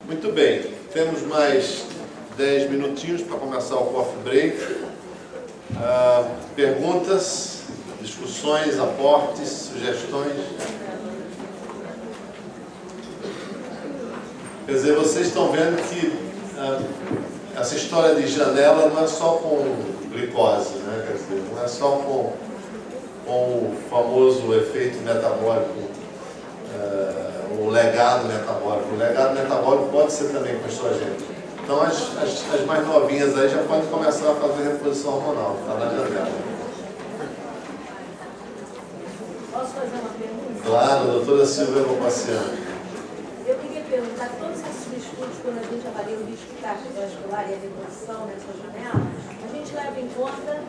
Muito bem, temos mais 10 minutinhos para começar o coffee break. Perguntas, discussões, aportes, sugestões? Quer dizer, vocês estão vendo que essa história de janela não é só com glicose, né? Quer dizer, não é só com o famoso efeito metabólico, o legado metabólico. O legado metabólico pode ser também com estrogênio. Então as mais novinhas aí já podem começar a fazer reposição hormonal, está na janela. Posso fazer uma pergunta? Claro, doutora Silvia Lopaciano. Eu queria perguntar, todos esses estudos, quando a gente avalia o risco cardiovascular e a reposição nessa janela, a gente leva em conta,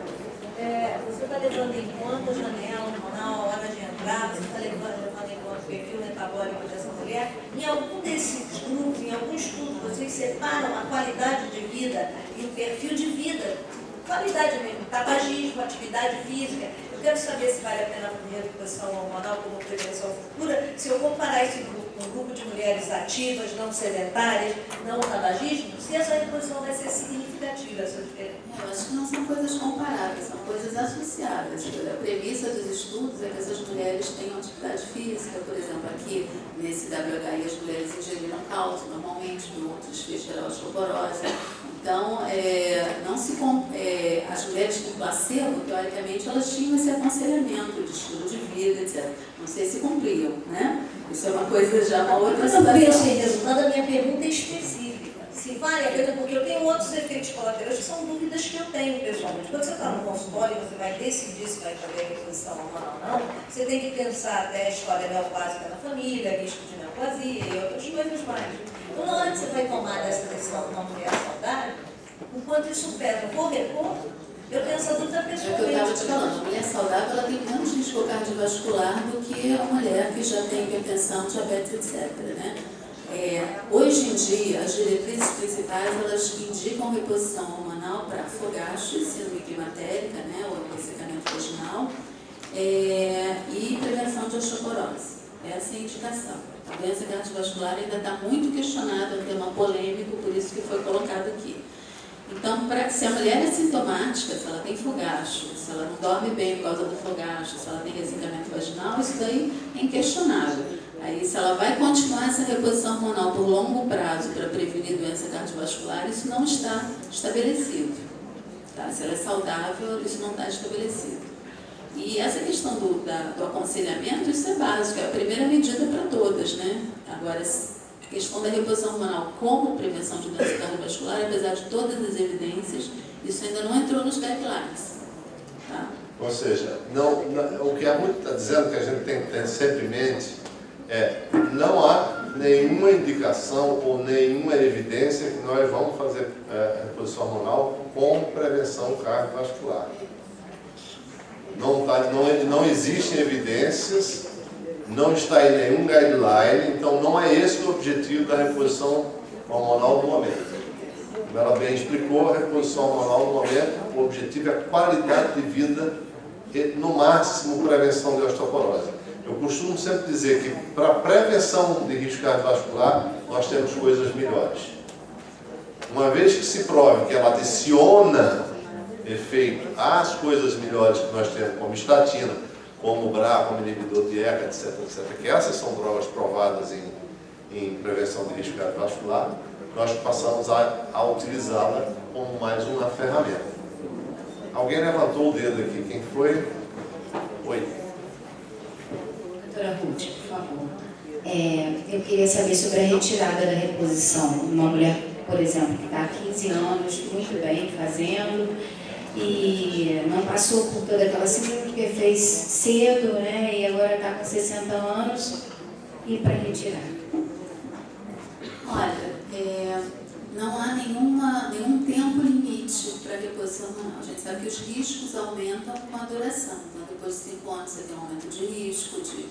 você está levando em conta a janela hormonal, a hora de entrada, você está levando em conta o perfil metabólico dessa mulher. Em algum desses grupos, em algum estudo, vocês separam a qualidade de vida e o perfil de vida, qualidade mesmo, tabagismo, atividade física. Eu quero saber se vale a pena a reposição hormonal como prevenção futura, se eu comparar esse grupo com um grupo de mulheres ativas, não sedentárias, não tabagismo, se essa reposição vai ser significativa, essa diferença. Eu acho que não são coisas comparáveis, são coisas associadas. A premissa dos estudos é que essas mulheres tenham atividade física, por exemplo, aqui nesse WHI as mulheres ingeriram cálcio normalmente, no outro desfecho era osteoporose. Então, as mulheres com placebo, teoricamente, elas tinham esse aconselhamento de estilo de vida, etc. Não sei se cumpriam, né? Isso é uma coisa já, uma outra situação. Eu não sei, resultado da minha pergunta é específica. Se vale a pena, porque eu tenho outros efeitos colaterais que são dúvidas que eu tenho pessoalmente. Quando você está no consultório e você vai decidir se vai fazer a reposição hormonal ou não, você tem que pensar até a história neoplásica na família, risco de neoplasia e outras coisas mais. Então, na hora que você vai tomar essa decisão com uma mulher saudável, o quanto isso pesa, vou repor? Eu tenho essa dúvida pessoalmente. É o que eu estava te falando, a mulher saudável ela tem menos risco cardiovascular do que a mulher que já tem hipertensão, diabetes, etc. Né? Hoje em dia, as diretrizes principais elas indicam reposição hormonal para fogacho, síndrome climatérica, né, ou ressecamento vaginal, e prevenção de osteoporose. Essa é a indicação. A doença cardiovascular ainda está muito questionada, é um tema polêmico, por isso que foi colocado aqui. Então, se a mulher é sintomática, se ela tem fogacho, se ela não dorme bem por causa do fogacho, se ela tem ressecamento vaginal, isso daí é inquestionável. Aí, se ela vai continuar essa reposição hormonal por longo prazo para prevenir doença cardiovascular, isso não está estabelecido. Tá? Se ela é saudável, isso não está estabelecido. E essa questão do aconselhamento, isso é básico, é a primeira medida para todas, né? Agora, a questão da reposição hormonal como prevenção de doença cardiovascular, apesar de todas as evidências, isso ainda não entrou nos guidelines. Tá? Ou seja, o que a Ruth está dizendo que a gente tem que ter sempre em mente não há nenhuma indicação ou nenhuma evidência que nós vamos fazer reposição hormonal com prevenção cardiovascular. Não existem evidências, não está em nenhum guideline, então não é esse o objetivo da reposição hormonal no momento. Como ela bem explicou, a reposição hormonal no momento, o objetivo é a qualidade de vida e, no máximo, prevenção de osteoporose. Eu costumo sempre dizer que, para prevenção de risco cardiovascular, nós temos coisas melhores. Uma vez que se prove que ela adiciona efeito às coisas melhores que nós temos, como estatina, como o BRA, como inibidor de ECA, etc., etc., que essas são drogas provadas em prevenção de risco cardiovascular, nós passamos a utilizá-la como mais uma ferramenta. Alguém levantou o dedo aqui. Quem foi? Oi. Doutora Ruth, por favor. Eu queria saber sobre a retirada da reposição. Uma mulher, por exemplo, que está há 15 anos, muito bem, fazendo, e não passou por toda aquela síndrome porque fez cedo, né? E agora está com 60 anos, e para retirar? Olha, não há nenhum tempo limite para a reposição hormonal. A gente sabe que os riscos aumentam com a duração. Então, depois de 5 anos você tem um aumento de risco de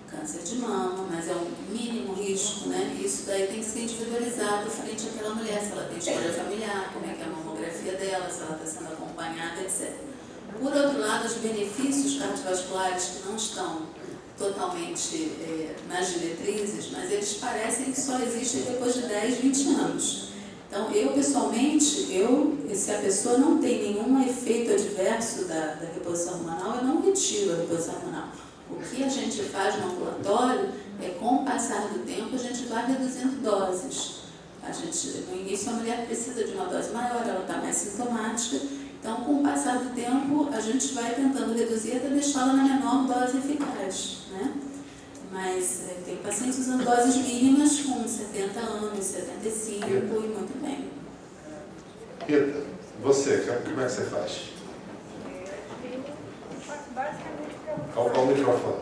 câncer de mama, mas é um mínimo risco, né? E isso daí tem que ser individualizado frente àquela mulher, se ela tem história familiar, como é que é a mamografia dela, se ela está sendo acompanhada, etc. Por outro lado, os benefícios cardiovasculares que não estão totalmente nas diretrizes, mas eles parecem que só existem depois de 10, 20 anos. Então, eu pessoalmente, se a pessoa não tem nenhum efeito adverso da reposição hormonal, eu não retiro a reposição hormonal. O que a gente faz no ambulatório é, com o passar do tempo, a gente vai reduzindo doses. No início, a mulher precisa de uma dose maior, ela está mais sintomática. Então, com o passar do tempo, a gente vai tentando reduzir até deixá-la na menor dose eficaz, né? Mas tem pacientes usando doses mínimas com 70 anos, 75 e muito bem. Rita, você, como é que você faz? Qual o microfone?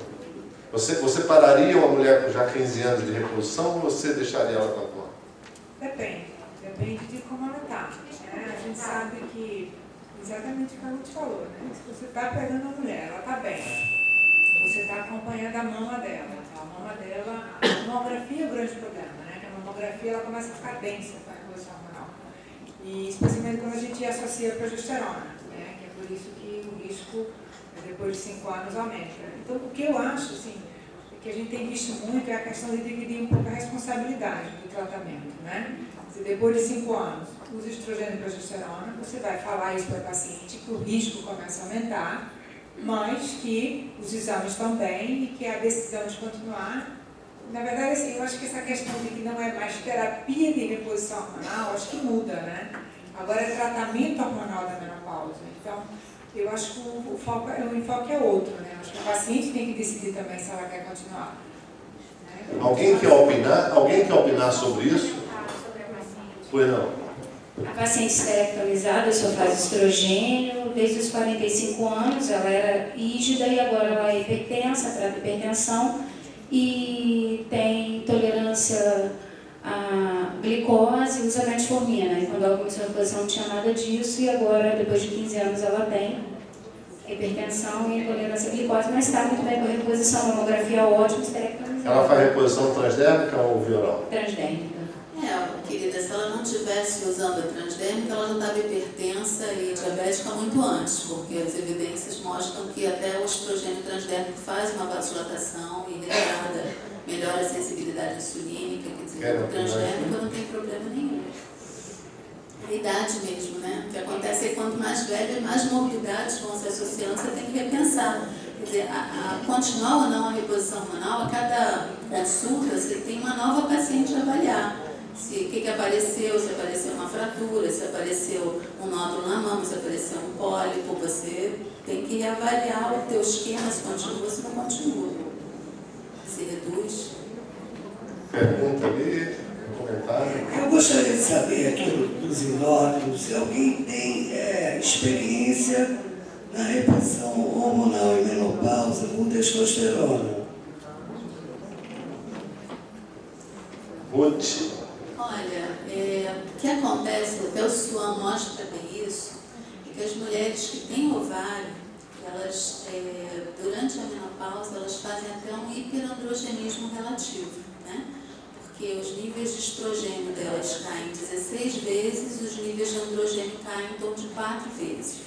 Você pararia uma mulher com já 15 anos de reposição ou você deixaria ela continuar? Depende de como ela está. Né? A gente sabe que, exatamente o que a Ruth falou, né? Se você está pegando a mulher, ela está bem, você está acompanhando a mama dela. A mama dela, a mamografia é o grande problema, né? A mamografia ela começa a ficar densa com a reposição hormonal. E especialmente quando a gente associa a progesterona, né? Que é por isso que o risco, depois de 5 anos, aumenta. Então, o que eu acho, assim, que a gente tem visto muito é a questão de dividir um pouco a responsabilidade do tratamento, né? Se depois de 5 anos usa estrogênio e progesterona, você vai falar isso para o paciente, que o risco começa a aumentar, mas que os exames estão bem e que a decisão de continuar, na verdade, assim, eu acho que essa questão de que não é mais terapia de reposição hormonal, acho que muda, né? Agora é tratamento hormonal da menopausa. Então, eu acho que o enfoque é outro, né? Acho que o paciente tem que decidir também se ela quer continuar. Né? Alguém quer opinar? Alguém quer opinar sobre isso? Pois não. A paciente esterectomizada só faz estrogênio desde os 45 anos, ela era rígida e agora ela é hipertensa, trata hipertensão e tem intolerância à glicose e usa metformina. E quando ela começou a reposição não tinha nada disso e agora, depois de 15 anos, ela tem hipertensão e intolerância à glicose, mas está muito bem com a reposição, mamografia ótima, esterectomizada. Ela faz reposição transdérmica ou via oral? Transdérmica. Querida, se ela não estivesse usando a transdérmica, ela já estava hipertensa e diabética muito antes, porque as evidências mostram que até o estrogênio transdérmico faz uma vasodilatação e retarda, melhora a sensibilidade insulínica, quer dizer, o transdérmico não tem problema nenhum. É a idade mesmo, né? O que acontece é que quanto mais velha, mais morbidades vão se associando, você tem que repensar. Quer dizer, continuar ou não a reposição hormonal, a cada consulta você tem uma nova paciente a avaliar. O que apareceu, se apareceu uma fratura, se apareceu um nódulo na mama, se apareceu um pólipo, você tem que reavaliar o teu esquema, se continua ou se não continua. Se reduz. Pergunta ali, comentário. Eu gostaria de saber aqui dos inóculos, se alguém tem experiência na reposição hormonal e menopausa com testosterona. Ruth. Olha, o que acontece, até o SUAM mostra bem isso, é que as mulheres que têm ovário, elas, durante a menopausa, elas fazem até um hiperandrogenismo relativo, né? Porque os níveis de estrogênio delas caem 16 vezes, os níveis de androgênio caem em torno de 4 vezes.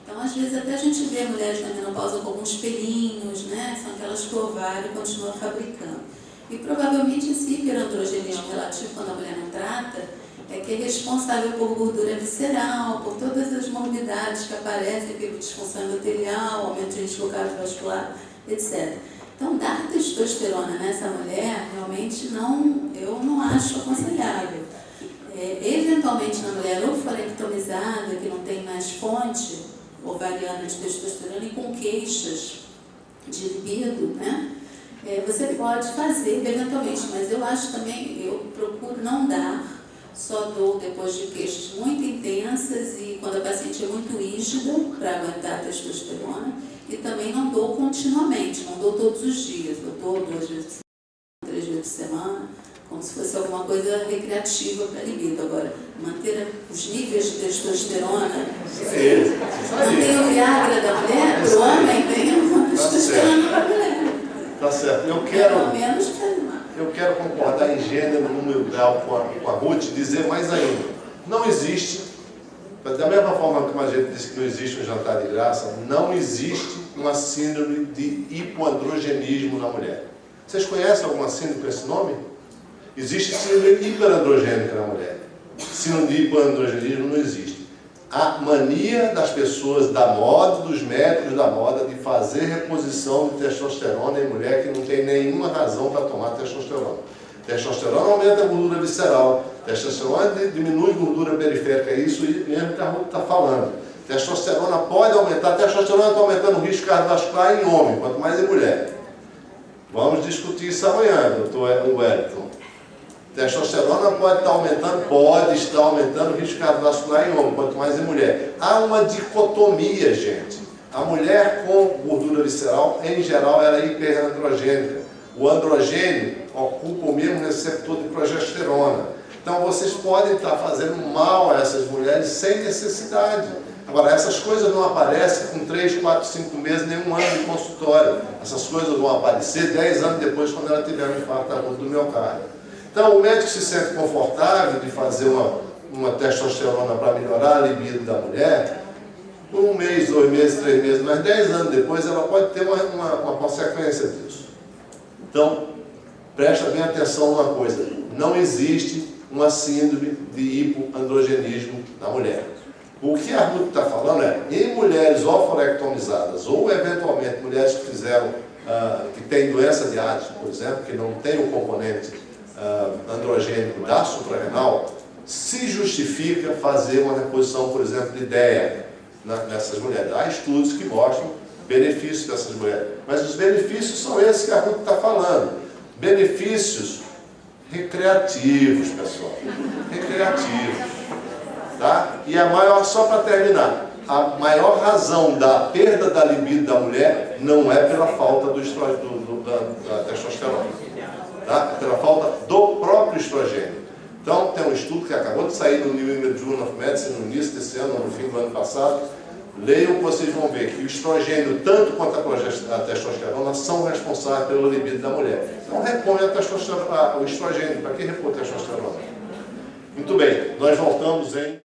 Então, às vezes, até a gente vê mulheres na menopausa com alguns pelinhos, né? São aquelas que o ovário continua fabricando. E provavelmente esse hiperandrogenismo relativo, quando a mulher não trata, é que é responsável por gordura visceral, por todas as morbidades que aparecem, tipo disfunção endotelial, aumento de risco cardiovascular, etc. Então, dar testosterona nessa mulher, realmente, eu não acho aconselhável. Eventualmente, na mulher ofarectomizada, que não tem mais fonte ovariana de testosterona e com queixas de libido, né? Você pode fazer eventualmente, mas eu acho também, eu procuro não dar, só dou depois de queixas muito intensas e quando a paciente é muito rígida para aguentar a testosterona, e também não dou continuamente, não dou todos os dias, eu dou 2 vezes por semana, 3 vezes por semana, como se fosse alguma coisa recreativa para libido. Agora, manter os níveis de testosterona, manter o Viagra da mulher, para o homem tem uma testosterona para a mulher. Tá certo. Eu quero concordar em gênero, número, grau com a Ruth, dizer mais ainda. Não existe Da mesma forma que a gente disse que não existe um jantar de graça, não existe uma síndrome de hipoandrogenismo na mulher. Vocês conhecem alguma síndrome com esse nome? Existe síndrome hiperandrogênica na mulher. Síndrome de hipoandrogenismo não existe. A mania das pessoas da moda, dos médicos da moda, de fazer reposição de testosterona em mulher que não tem nenhuma razão para tomar testosterona. Testosterona aumenta a gordura visceral, testosterona diminui a gordura periférica, é isso mesmo que a Ruth está falando. Testosterona pode aumentar, testosterona está aumentando o risco cardiovascular em homem, quanto mais em mulher. Vamos discutir isso amanhã, doutor Wellington. Testosterona pode estar aumentando o risco cardiovascular em homem, quanto mais em mulher. Há uma dicotomia, gente. A mulher com gordura visceral, em geral, ela é hiperandrogênica. O androgênio ocupa o mesmo receptor de progesterona. Então, vocês podem estar fazendo mal a essas mulheres sem necessidade. Agora, essas coisas não aparecem com 3, 4, 5 meses, nem um ano de consultório. Essas coisas vão aparecer 10 anos depois, quando ela tiver um infarto agudo do miocárdio. Então, o médico se sente confortável de fazer uma testosterona para melhorar a libido da mulher, 1 mês, 2 meses, 3 meses, mas 10 anos depois ela pode ter uma consequência disso. Então, presta bem atenção numa coisa, não existe uma síndrome de hipoandrogenismo na mulher. O que a Ruth está falando é, em mulheres oforectomizadas, ou eventualmente mulheres que fizeram, que têm doença de Addison, por exemplo, que não tem o componente androgênico da suprarrenal, se justifica fazer uma reposição, por exemplo, de DEA nessas mulheres. Há estudos que mostram benefícios dessas mulheres, mas os benefícios são esses que a Ruth está falando. Benefícios recreativos, pessoal. Recreativos. Tá? E a maior, só para terminar, a maior razão da perda da libido da mulher não é pela falta da testosterona. Tá? Pela falta do próprio estrogênio. Então, tem um estudo que acabou de sair no New England Journal of Medicine no início desse ano, no fim do ano passado. Leiam que vocês vão ver que o estrogênio, tanto quanto a testosterona, são responsáveis pelo libido da mulher. Então, repõe o estrogênio. Para que repor a testosterona? Muito bem, nós voltamos em...